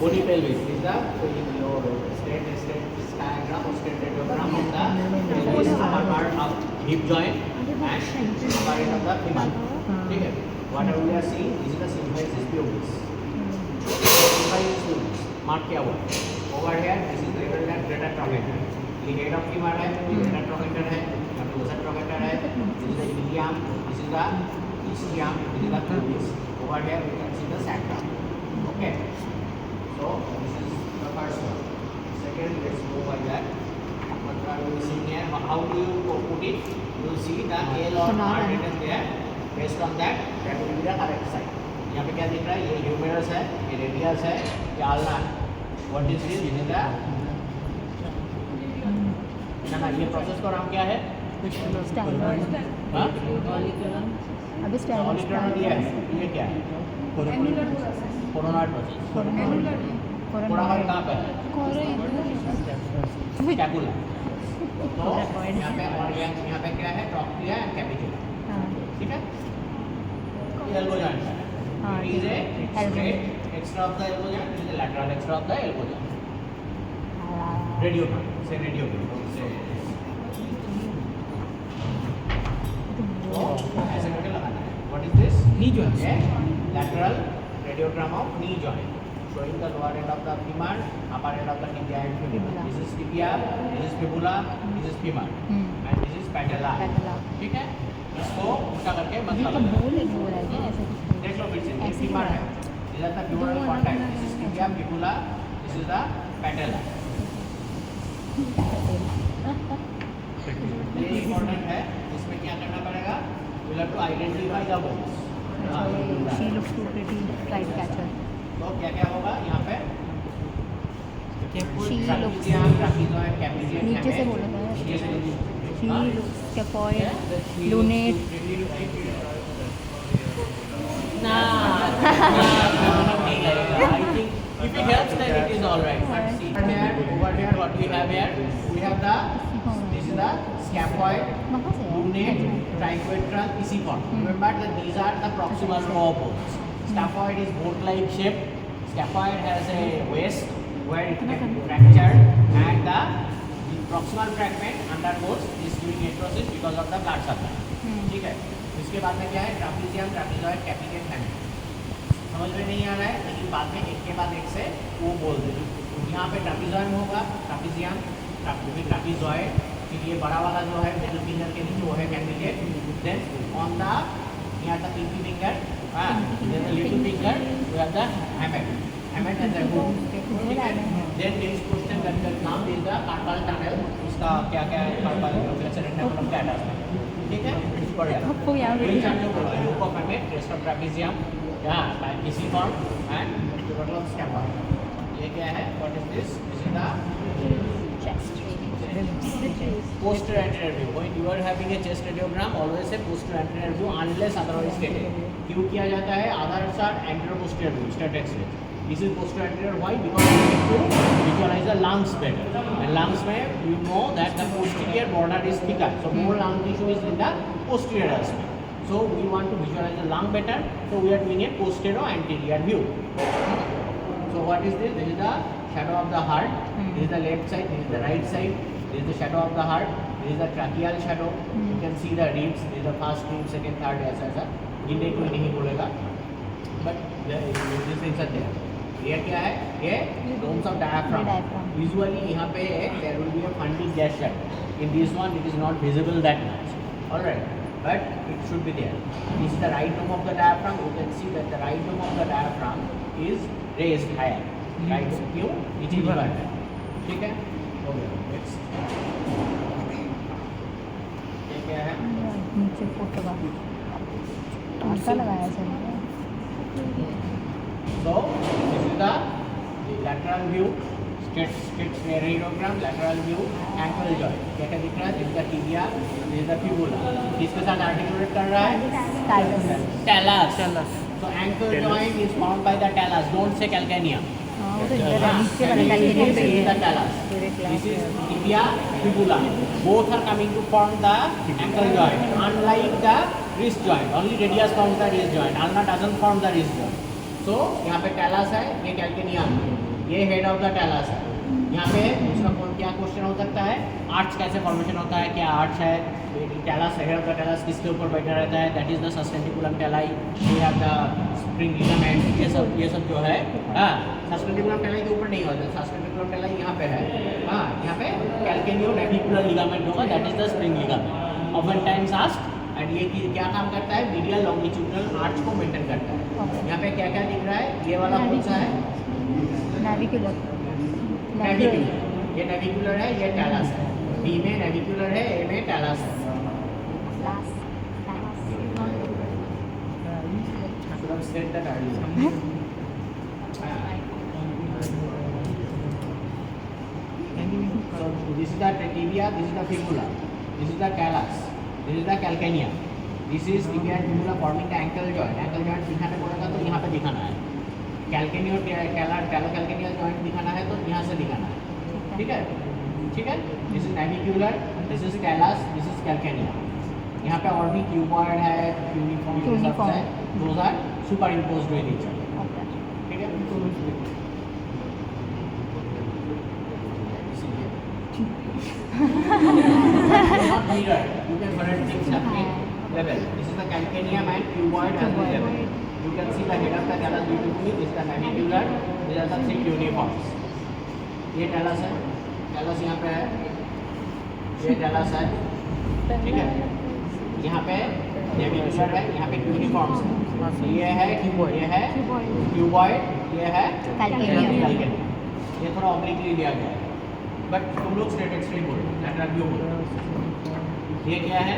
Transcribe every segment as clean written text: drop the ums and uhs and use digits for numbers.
bony pelvis is the your straight diagram or straight radiogram of the pelvis, upper part of hip joint and upper end of the femur. ठीक है, whatever we are seeing this is the symphysis pubis. Symphysis pubis mark किया हुआ है. Over here this is labeled as greater trochanter. ये head of femur है, greater trochanter है, यहाँ पे dorsal trochanter है. This is the ilium, this is the ischium, this is the pubis. Over here we can see the sacrum. Okay, so this is the first one. Second, let's go by that. What are we seeing here? How do you put it? You will see the L or R written there. Based on that will be the correct side. यहाँ पे क्या दिख रहा है? ये ह्यूमेरस है, ये radius है, ये आल्ना है. What is this? This is the ना ये प्रोसेस का नाम क्या है? हाँ? अभी स्टैंडर्ड दिया है. ये क्या है? Coronoid process. कोरोनाइड कहाँ पे है? कैपुला. तो यहाँ पे और यहाँ पे क्या है? Trochlea and capitulum. ठीक है? ये एल्बो जॉइंट है. It is a straight extra of the elbow joint. It is a lateral extra of the elbow joint. Radiogram. Say radiogram. Say. तो ऐसे करके लगाना है. What is this? Knee joint. Lateral radiogram of knee joint. Showing the lower end of the femur, upper end of the tibia and fibula. This is tibia, this is fibula, this is femur, and this is patella. ठीक है? इसको उल्टा करके मतलब देख लो फिर से. ये femur है. These are the femoral contact. This is tibia, fibula, this is the patella. ये important है. इसमें क्या करना पड़ेगा? You have to identify the bones. She looks too pretty, right catcher. तो क्या क्या होगा यहाँ पे? नीचे से बोला था. She looks scaphoid, lunate. If it helps, then it is all right. But see, over here, what we have here? We have the this is the scaphoid, lunate, triquetral, pisiform. Remember that these are the proximal row bones. Scaphoid is boat-like shape. Scaphoid has a waist where it can fracture, and the proximal fragment undergoes this doing necrosis because of the blood supply. ठीक है. इसके बाद में क्या है? ट्रापीजियम, ट्रापीजॉइड, कैपिटेट hand. समझ में नहीं आ रहा है, लेकिन बाद में एक के बाद एक से वो बोल देंगे. यहाँ पे ट्रापीजॉइड होगा, ट्रापीजियम, ट्रापीजॉइड, फिर ये बड़ा वाला जो है मिडिल फिंगर के नीचे वो है candidate. Then on the here the pinky finger, then the little finger, we have the hamate and the hook. Then there is question that will come is the carpal tunnel. इसका क्या क्या है? carpal retinaculum cadus. ठीक है? बढ़िया. Which are the loop of hamate, rest of trapezium, pisiform and tuberculum scapula. ये क्या है? What is this? This is the Chest. posterior anterior view. When you are having a chest radiogram, always say posterior anterior view unless otherwise stated. क्यों किया जाता है? others are anterior posterior view, straight X-ray. This is posterior anterior. Why? Because we need to visualize the lungs better. And lungs में you know that the posterior border is thicker, so more lung tissue is in the posterior aspect. So we want to visualize the lung better. So we are doing a posterior anterior view. So what is this? This is the shadow of the heart. This is the left side. This is the right side. This is the shadow of the heart. This is the tracheal shadow. You can see the ribs. This is the first rib, second, third, ऐसा. गिनने कोई नहीं बोलेगा. But these things are there. ये क्या है? ये domes of diaphragm. Visually यहाँ पे there will be a funding gas shadow. In this one it is not visible that much. All right. But it should be there. This is the right dome of the diaphragm. You can see that the right dome of the diaphragm is raised higher. Right dome क्यों? It is inverted. ठीक है? Okay. Next. ये क्या है? नीचे photo का टाका लगाया sir. So this is the lateral view, straight radiogram, lateral view, ankle joint. क्या क्या दिख रहा है? This is the tibia, this is the fibula. किसके साथ articulate कर रहा है? Talus. So ankle joint is formed by the talus. Don't say calcanea. नीचे वाला calcaneum This is the talus. This is tibia, fibula. Both are coming to form the ankle joint. Unlike the wrist joint, only radius forms the wrist joint. Ulna doesn't form the wrist joint. So यहाँ पे talus है, ये calcaneum. ये head of the talus है। यहाँ पे दूसरा क्या क्वेश्चन हो सकता है, आर्च कैसे फॉर्मेशन होता है, क्या आर्च है, talus head of the talus किसके ऊपर बैठा रहता है, that is the sustentaculum tali, we have the spring ligament, ये सब जो है। हाँ, सस्टेंटिकुलम टेलाई के ऊपर नहीं होता, सस्टेंटिकुलम टेलाई यहाँ पे है। हाँ, यहाँ पे कैल्केनियो नेविकुलर लिगामेंट होगा, that is the spring ligament. Often times asked, and ये क्या काम करता है, मीडियल लॉन्गिट्यूडनल आर्च को मेंटेन करता है। यहाँ पे क्या क्या दिख रहा है, ये वाला कौन सा है, नेविकुलर, नेविकुलर, ये नेविकुलर है, ये टैलस है। बी में नेविकुलर है, ए में टैलस है। should have said that earlier. So this is the tibia, this is the fibula, this is the talus, this is the calcanea, this is tibia and fibula forming the ankle joint. Ankle joint दिखाने पड़ेगा तो यहाँ पे दिखाना है। Calcaneo calcaneal joint दिखाना है तो यहाँ से दिखाना है। ठीक है, ठीक है। This is navicular, this is talus, this is calcanea. यहाँ पे और भी क्यूबॉइड है, क्यूनिफॉर्म है, those are superimposed with each other. ठीक है। Not mirror, you can correct things happening level. This is the calcaneum and cuboid has been level. You can see the head of the talus beautifully. This is the navicular. These are the three cuneiforms. ये talus है, talus यहाँ पे है, ये talus है, ठीक है। यहाँ पे नेविकुलर है, यहाँ पे क्यूनिफॉर्म्स है, ये है क्यूबॉइड, ये है कैल्केनियम। ये थोड़ा ऑब्लिकली लिया गया है, बट तुम लोग स्ट्रेट एक्सट्रीम बोलो, लैटरल व्यू बोलो। ये क्या है,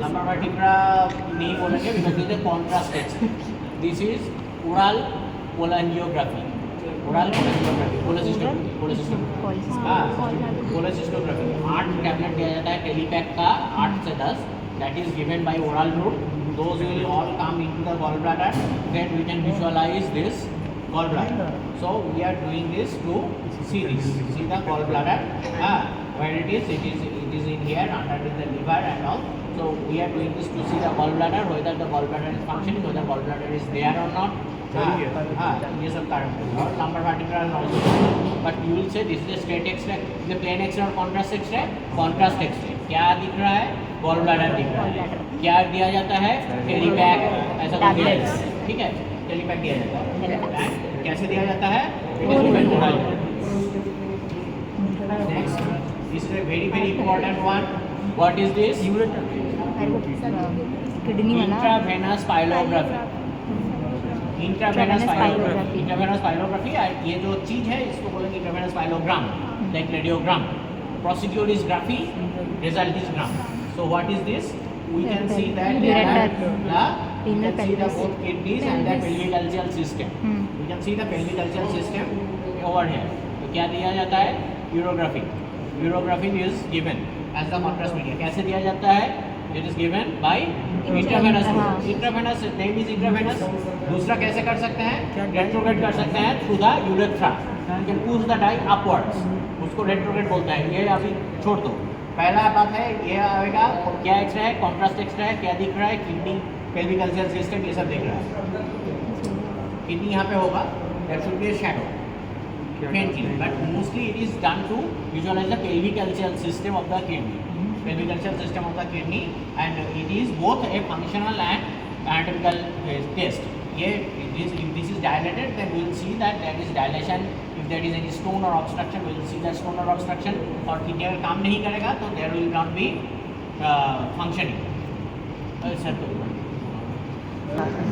लंबा वर्टिब्रा नहीं बोलेंगे because this is contrast test. This is oral cholangiography, oral cholangiography, cholecystography. हाँ, कोलेसिस्टोग्राफी 8 टैबलेट दिया जाता है टेलीपैक का, 8 से 10, that is given by oral route. Those will all come into the gallbladder, then we can visualize this gallbladder. So we are doing this to see this, see the gallbladder, where it is in here under the liver and all. So we are doing this to see the gallbladder, whether the gallbladder is functioning, whether the gallbladder is there or not. ये सब कारण और lumbar vertebra also. But you will say this is a straight X-ray, the plain X-ray और contrast X-ray, contrast X-ray. क्या दिख रहा है, gall bladder दिख रहा है। क्या दिया जाता है, टेलीपैक, ऐसा कुछ दिया जाता है। ठीक है, टेलीपैक दिया जाता है। कैसे दिया जाता है, next, this is a very very important one. What is this, intravenous pyelography. Intravenous pyelography, ये जो चीज है इसको बोलेंगे intravenous pyelogram, like radiogram. Procedure is graphy, result is gram. So what is this? We can see that there are we can see the both kidneys and the pelvic axial system. We can see the pelvic axial system over here. तो क्या दिया जाता है, urography. Urography is given as the contrast media. कैसे दिया जाता है? It is given by intravenous route. Intravenous name is intravenous. दूसरा कैसे कर सकते हैं, retrograde कर सकते हैं through the urethra. You can push the dye upwards. उसको रेट्रोग्रेड बोलता है। ये अभी छोड़ दो, पहला बात है ये आएगा क्या एक्सरे है, कॉन्ट्रास्ट एक्सरे है, क्या दिख रहा है, किडनी, पेल्विक अल्सियल सिस्टम, ये सब दिख रहा है। किडनी यहाँ पे होगा, there should be a shadow faintly, but mostly it is done to visualise the pelvic calyceal system of the kidney, pelvic calyceal system of the kidney, and it is both a functional and anatomical test. ये if this is dilated, then we will see that there is dilation. If there is any stone or obstruction, we will see that stone or obstruction. और kidney अगर काम नहीं करेगा तो there will not be functioning.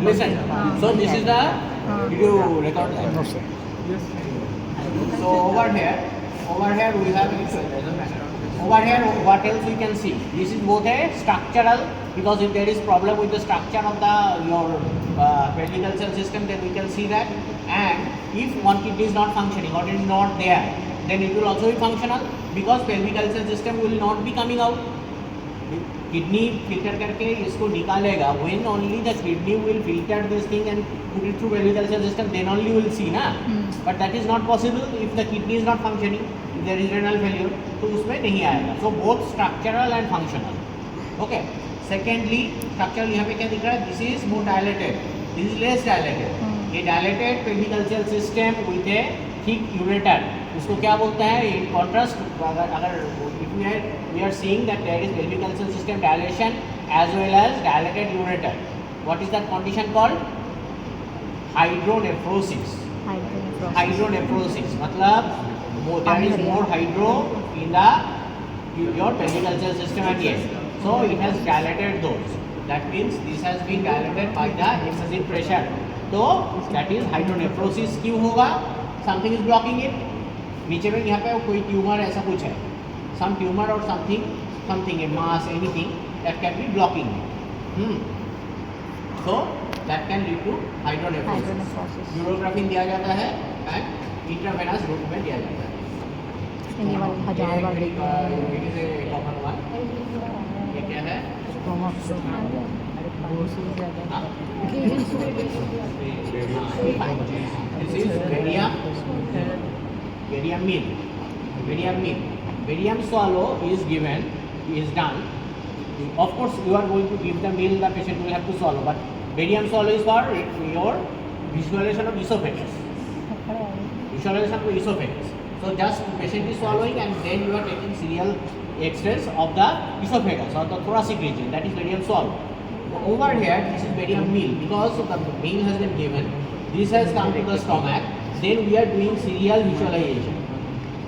Listen. So this is the video record. No sir. Yes. So over here we have over here what else we can see. This is both a structural, because if there is problem with the structure of the your pelvic axial system, then we can see that. And if one kidney is not functioning or it is not there, then it will also be functional, because pelvic axial system will not be coming out. Kidney filter करके इसको निकालेगा, when only the kidney will filter this thing and put it through pelvic axial system, then only will see ना. But that is not possible if the kidney is not functioning, if there is renal failure, तो उसमें नहीं आएगा. So both structural and functional. Okay. Secondly, structural यहाँ पे क्या दिख रहा है, this is more dilated, this is less dilated. ये dilated pelvical system with a thick ureter, उसको क्या बोलते हैं? इन कॉन्ट्रास्ट अगर we are seeing that there is pelvical system dilation as well as dilated ureter, what is that condition called? Hydronephrosis. Hydronephrosis मतलब there is more hydro in the your pelvic system at the end, so it has dilated those, that means this has been dilated by the excessive pressure, तो that is hydronephrosis। क्यों होगा? something is blocking it, नीचे में यहाँ पे कोई tumour ऐसा कुछ है, some tumor or something a mass anything that can be blocking it, so that can lead to hydronephrosis। Urografin दिया जाता है एंड इंट्रावेनस रूट में दिया जाता है। ये वाली 1000 बार ये कॉमन वन, ये क्या है? This is barium meal. Barium swallow is given, is done. Of course, you are going to give the meal, the patient will have to swallow, but barium swallow is for your visualization of esophagus. Visualization of esophagus. So just patient is swallowing and then you are taking serial X-rays of the esophagus or the thoracic region, that is barium swallow. Over here, this is barium meal, because the meal has been given, this has come to the stomach, then we are doing serial visualization.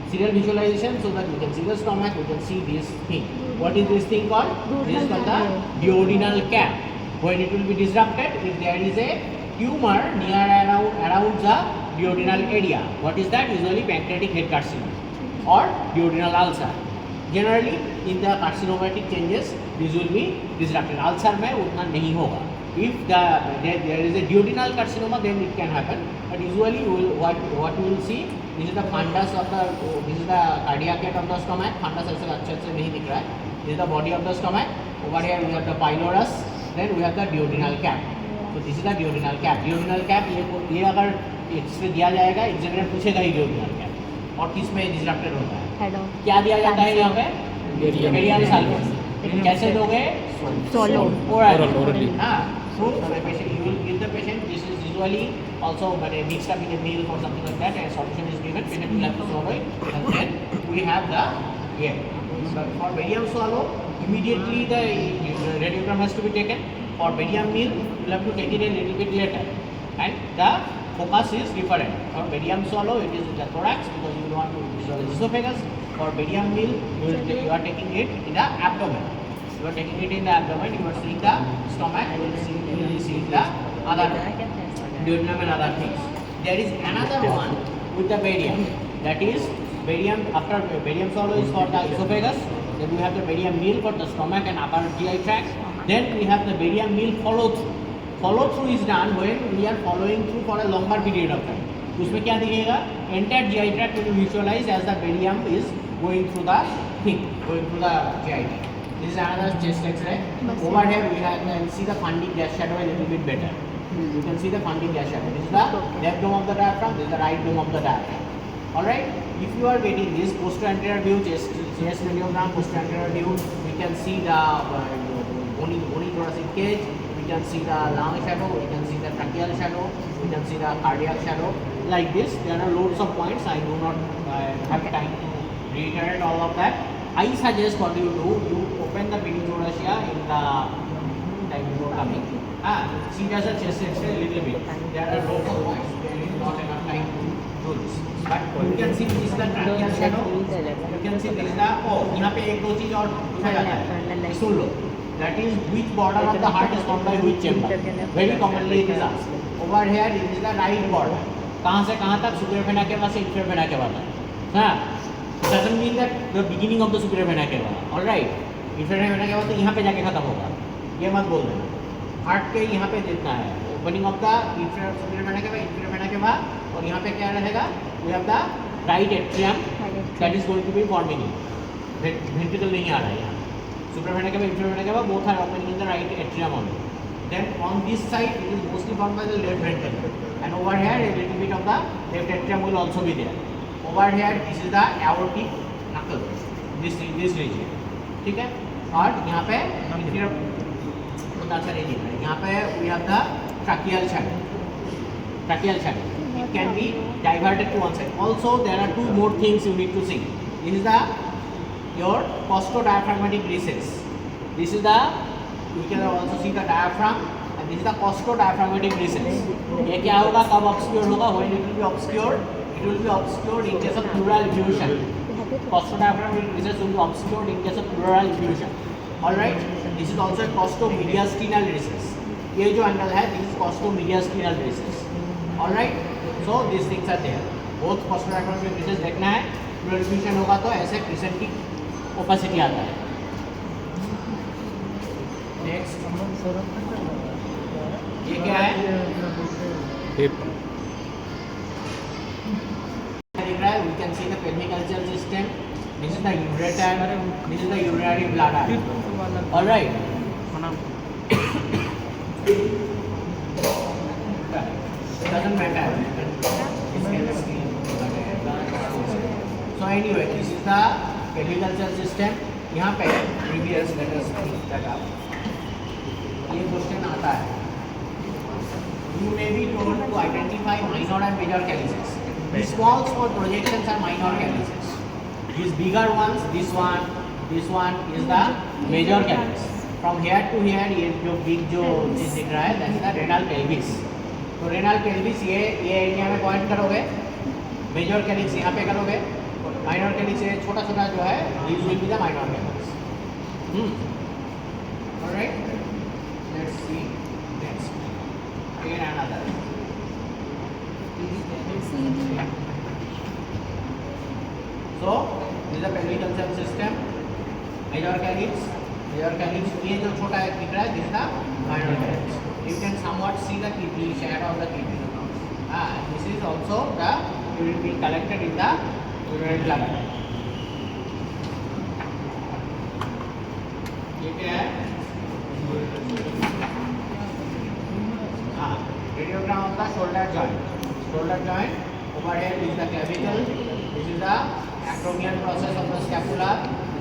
Serial visualization so that we can see the stomach, we can see this thing. What is this thing called? This is called the duodenal cap. When it will be disrupted, if there is a tumor near around the duodenal area. What is that? Usually pancreatic head carcinoma or duodenal ulcer. Generally in the carcinomatic changes this will be disrupted. Ulcer में उतना नहीं होगा. If there is a duodenal carcinoma, then it can happen. But usually what you will see, this is the fundus of the, this is the cardiac of the stomach. Fundus ऐसे अच्छे से नहीं दिख रहा है. This is the body of the stomach. Over here we have the pylorus. Then we have the duodenal cap. So this is the duodenal cap. Duodenal cap ये अगर x ray दिया जाएगा, एग्जामिनर पूछेगा ही duodenal cap और किस में disrupted होता है? क्या दिया जाता है यहाँ पे? Barium solvent. कैसे दोगे? Swallow. Orally. हाँ. So patient, you will give the patient. This is usually also mixed up in a meal or something like that. And solution is given. Patient will have to swallow it, and then we have the for barium swallow, immediately the radiogram has to be taken. For barium meal, you will have to take it a little bit later, and the focus is different. For barium swallow, it is in the thorax because you want to visualize esophagus. For barium meal, you are taking it in the abdomen. You are taking it in the abdomen. You are seeing the stomach. You will see the other duodenum and other things. There is another one with the barium. That is barium. After barium swallow is for the esophagus. Then we have the barium meal for the stomach and upper GI tract. Then we have the barium meal follow through. Follow through is done when we are following through for a longer period of time. उसमें क्या दिखेगा? Entire GI tract will visualize as the barium is going through the thing, going through the GI tract. This is another chest X-ray. Over here we can see the funding gas shadow a little bit better. You can see the funding gas shadow. This is the left dome of the diaphragm. This is the right dome of the diaphragm. All right. If you are getting this posterior view, chest radiogram, posterior view, we can see the bony thoracic cage. We can see the lung shadow. We can see the tracheal shadow. We can see the cardiac shadow. Like this, there are loads of points. I do not have time to reiterate all of that. I suggest what you do, you open the pedithoracia in the time before coming. See just a chest X-ray a little bit. There are loads of points. There is not enough time to do this. But you can see this is the tracheal shadow. You can see this is the, यहाँ पे एक दो चीज और पूछा जाता है. सुन लो. That is which border of the heart is formed by which chamber. Very commonly it is asked. Over here it is the right border. कहाँ से कहाँ तक? superior vena cava से inferior vena cava तक. हाँ. Doesn't mean that the beginning of the superior vena cava. All right. Inferior vena cava तो यहाँ पे जाके खत्म होगा. ये मत बोल देना. हार्ट के यहाँ पे जितना है. Opening of the superior vena cava, inferior vena cava और यहाँ पे क्या रहेगा? We have the right atrium that is going to be forming it. Ventricle नहीं आ रहा है यहाँ. Superior vena cava, inferior vena cava both are opening in the right atrium only. Then on this side it is mostly formed by the left ventricle. And over here a little bit of the left atrium will also be there. Over here this is the aortic knuckle. This region. ठीक है? और यहाँ पे यहाँ पे we have the tracheal channel. tracheal channel. It can be diverted to one side. Also, there are two more things you need to see. This is the your costodiaphragmatic recess. This is the, you can also see the diaphragm, and this is the costodiaphragmatic recess. ये क्या होगा, कब obscure होगा? When it will be obscured, it will be obscured in case of pleural effusion. Costodiaphragmatic recess will be obscured in case of pleural effusion. All right. This is also a costomediastinal recess. ये जो angle है, this is costomediastinal recess. All right. So these things are there. Both costodiaphragmatic recess देखना है. Pleural effusion होगा तो ऐसे crescentic opacity आता है. Next, ये क्या है? Hip. दिख रहा है? We can see the pelvic culture system. This is the ureter. This is the urinary bladder. All right. Doesn't matter. So anyway, this is the pelvic culture system. यहाँ पे previous letters ये question आता है. You may be told to identify minor and major calyces. The small projections are minor calyces. These bigger ones, this one is the major calyx. From here to here ये जो big जो चीज दिख रहा है, that is the renal pelvis. तो renal pelvis ये area में पॉइंट करोगे, major calyx यहाँ पे करोगे, minor calyx ये छोटा छोटा जो है, these will be the minor calyx. Alright. Let's see next. Again another. So this is the pelvic culture system. Major calyx. ये जो छोटा है दिख रहा है, this is the minor calyx. You can somewhat see the kidney, shadow of the kidney. This is also the, it will be collected in the urinary bladder. ये क्या है? Radiogram of the shoulder joint. Shoulder joint. Over here is the clavicle. This is the acromial process of the scapula.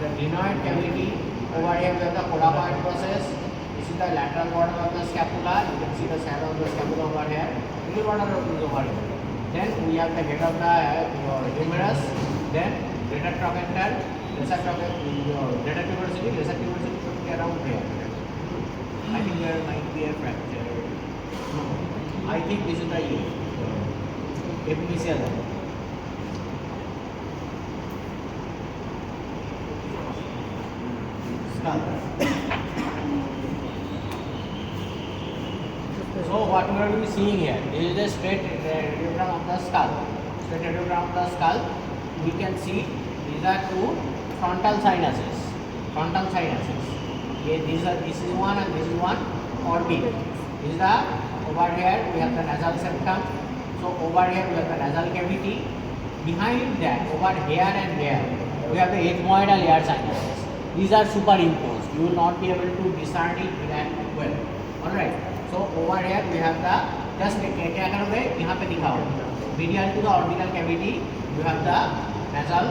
The glenoid cavity. Over here we have the coracoid process. This is the lateral border of the scapula. You can see the shadow of the scapula over here. Middle border is over here. Then we have the head of the humerus. Then greater trochanter, lesser trochanter, greater tuberosity, lesser tuberosity should be around here. I think there might be a fracture. No, I think this is the epiphyseal. Skull. So what we are seeing here, this is the straight radiogram of the skull. Straight radiogram of the skull. We can see these are two frontal sinuses. Frontal sinuses. Okay, this is one and this is one orbit. This is the, over here we have the nasal septum. So over here we have the nasal cavity. Behind that, over here and here, we have the ethmoidal air sinuses. These are superimposed. You will not be able to discern it that well. Alright. So over here we have the, just क्या करोगे यहाँ पे दिखाओ. Medial to the orbital cavity, you have the nasal,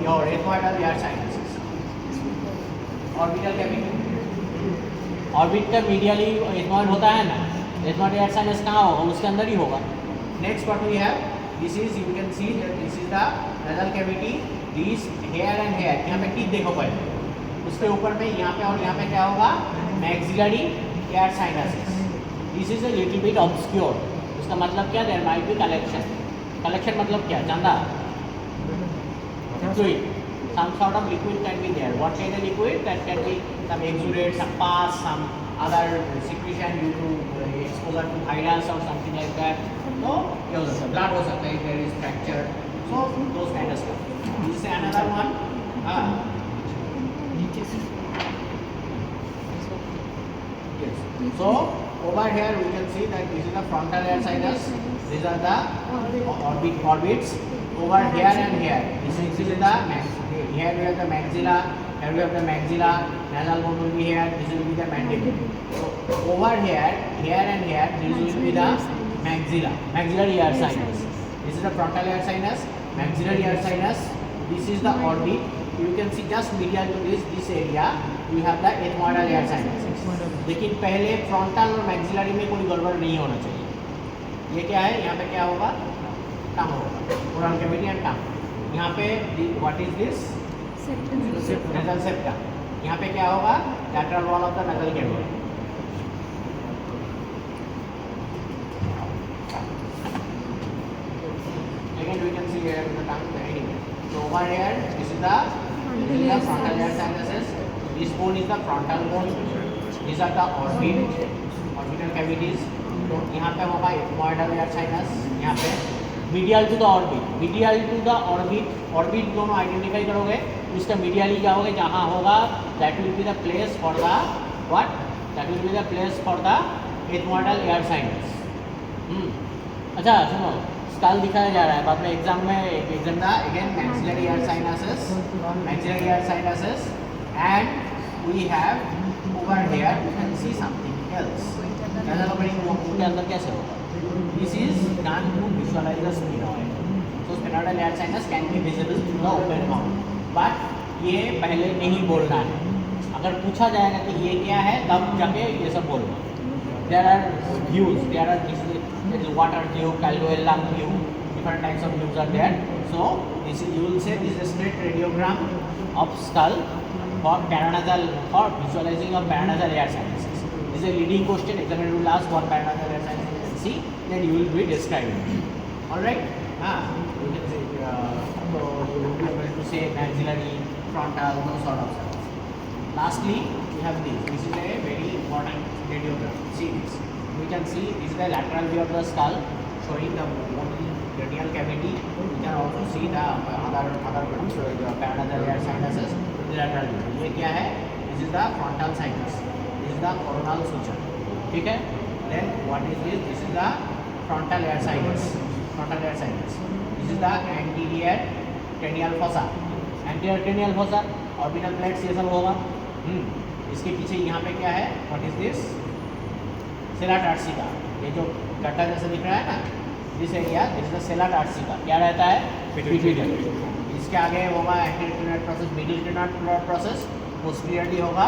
your ethmoidal air sinuses. Orbital cavity. Orbit का medially ethmoid होता है ना. Ethmoid air sinus कहाँ होगा? उसके अंदर ही होगा. Next what we have, this is, you can see that this is the nasal cavity. These here and here, यहाँ पे teeth देखो पहले. उसके ऊपर में यहाँ पे और यहाँ पे क्या होगा? Maxillary air sinuses. This is a little bit obscure. उसका मतलब क्या? There might be collection. Collection मतलब क्या? चंदा. Liquid. Some sort of liquid can be there. What kind of liquid? That can be some exudate, some pus, some other secretion due to exposure to virus or something like that. So, blood हो सकता है if there is fracture. So, those kind of stuff. This is another one. Yes. So, over here we can see that this is the frontal air sinus. These are the orbits. Over here and here. This is the here we have the maxilla. Here we have the maxilla. Nasal bone will be here. This will be the mandible. So over here, here and here, this will be the maxilla. Maxillary air sinus. This is the frontal air sinus. Maxillary air sinus. This is the orbit. You can see just medial to this area. We have the ethmoidal air sinus. लेकिन पहले frontal और maxillary में कोई गड़बड़ नहीं होना चाहिए. ये क्या है, यहाँ पे क्या होगा, टंग होगा, ओरल कैविटी एंड टंग। यहाँ पे what is this, nasal septum। यहाँ पे क्या होगा, lateral wall of the nasal cavity। Again we can see here the tongue very well. So over here this is the frontal air sinuses, this bone is the frontal bone, these are the orbital cavities। तो यहाँ पे होगा ethmoidal air sinus, यहाँ पे medial to the orbit दोनों identify करोगे, इसका medially क्या होगा, जहाँ होगा that will be the place for the what, that will be the place for the ethmoidal air sinus। अच्छा सुनो, स्कल दिखाया जा रहा है, बाद में एग्जाम दा again maxillary air sinuses and we have over here you can see something else। कैसा लग रही है, के अंदर कैसे होगा, this is done to visualize the sphenoid। So sphenoidal air sinus can be visible through the open mouth, but ये पहले नहीं बोलना है, अगर पूछा जाएगा कि ये क्या है तब जाके ये सब बोलना। There are views, there is water view, calvoelum view, different types of views are there। So this is, you will say this is a straight radiogram of skull for paranasal, for visualizing of paranasal air sinuses। This is a leading question, examiner will ask what paranasal air sinus you can see, then you will be describing। All right, you can say so you will be able to say maxillary, frontal, those sort of stuff। Lastly we have this, this is a very important radiogram। See this, we can see this is the lateral view of the skull showing the cranial cavity। You can also see the other paranasal air sinuses in the lateral view। ये क्या है, this is the frontal sinus, this is the coronal suture, ठीक है। Then what is this, this is the frontal air sinus, this is the anterior cranial fossa, orbital plates ये सब होगा। इसके पीछे यहाँ पे क्या है, what is this, sella turcica, ये जो गड्ढा जैसा दिख रहा है ना, this area, this is the sella turcica, क्या रहता है, पिट्यूटरी। इसके आगे होगा anterior clinoid process, middle clinoid process, posteriorly होगा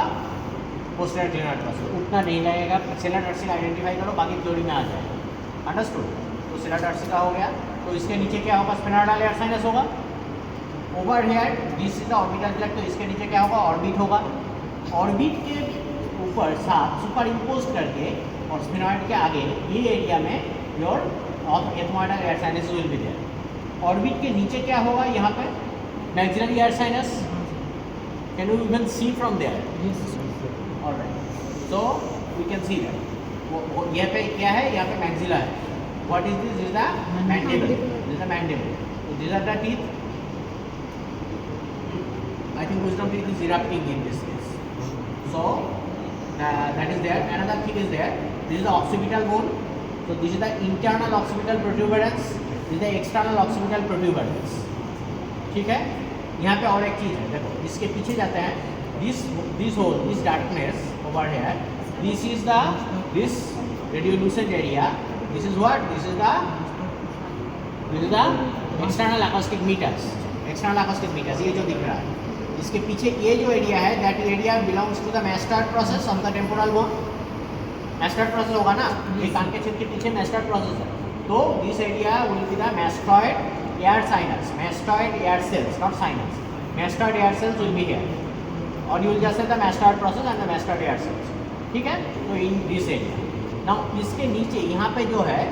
पोस्टीरियर क्लिनोइड प्रोसेस। उतना नहीं लगेगा, सेला टार्सिका आइडेंटिफाई करो, बाकी थ्योरी में आ जाएगा, अंडरस्टूड। तो सेला टार्सिका हो गया, तो इसके नीचे क्या होगा, स्फेनोइडल एयर साइनस होगा। Over here this is the orbital plate, तो इसके नीचे क्या होगा, ऑर्बिट होगा। ऑर्बिट के ऊपर साथ सुपर इम्पोज करके और स्फेनोइड के आगे ये एरिया में your ethmoidal air sinus will be there. Orbit के नीचे क्या होगा, यहाँ पे maxillary air sinus, can you even see from there, alright, so we can see that. यहाँ पे क्या है, यहाँ पे मैक्सिला है, what is this, is the mandible, this is the mandible, this are the teeth. I think wisdom teeth is erupting in this case, so that is there। Another thing is there, this is the occipital bone, so this is the internal occipital protuberance, this is the external occipital protuberance, ठीक है। यहाँ पे और एक चीज़ है, देखो इसके पीछे जाते हैं, this hole, this darkness over here, this is radiolucent area, this is what, this is the external acoustic meters, ये जो दिख रहा है, इसके पीछे ये जो एरिया है, that area belongs to the mastoid process of the temporal bone. Mastoid process होगा ना, ये कान के छेद के पीछे मैस्टार्ड प्रोसेस है, तो this area will be the mastoid air sinus, mastoid air cells, not sinus, mastoid air cells will be here, और you will just say the mastoid process and the mastoid air cells, ठीक है। तो in this area now, इसके नीचे यहाँ पे जो है